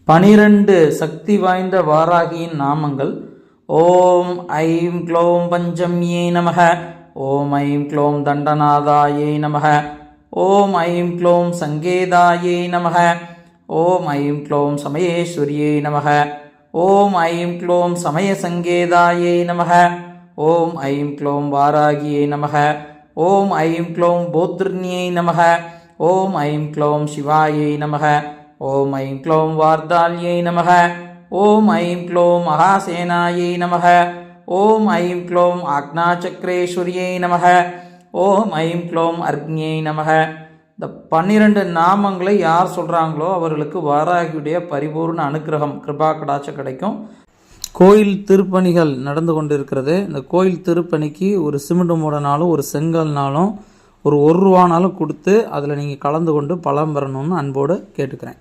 12 சக்தி வாய்ந்த வாராகியின் நாமங்கள். ஓம் ஐம் க்ளோம் பஞ்சம்யே நமக. ஓம் ஐம் க்ளோம் தண்டநாதாயே நமக. ஓம் ஐம் க்ளோம் சங்கேதாயே நமக. ஓம் ஐம் க்ளோம் சமயேஸ்வரியே நமக. ஓம் ஐம் க்ளோம் சமயசங்கேதாயே நமக. ஓம் ஐம் க்ளோம் வாராகியே நமக. ஓம் ஐம் க்ளோம் போத்ருண்யை நமக. ஓம் ஐம் க்ளோம் சிவாயை நமக. ஓம் ஐம் க்ளோம் வார்தால்யை நமக. ஓம் ஐம் க்ளோம் மகாசேனாயை நமக. ஓம் ஐம் க்ளோம் ஆக்ஞாசக்ரேஸ்வரியை நமக. ஓம் ஐம் க்ளோம் அர்க்ஞை நமக. இந்த 12 நாமங்களை யார் சொல்கிறாங்களோ அவர்களுக்கு வாராகியுடைய பரிபூர்ண அனுக்கிரகம் கிருபா கடாட்ச கிடைக்கும். கோயில் திருப்பணிகள் நடந்து கொண்டிருக்கிறது. இந்த கோயில் திருப்பணிக்கு ஒரு சிமெண்ட் மூடனாலும் ஒரு செங்கல்னாலும் ஒரு ரூபானாலும் கொடுத்து அதில் நீங்கள் கலந்து கொண்டு பலம் பெறணும்னு அன்போடு கேட்டுக்கிறேன்.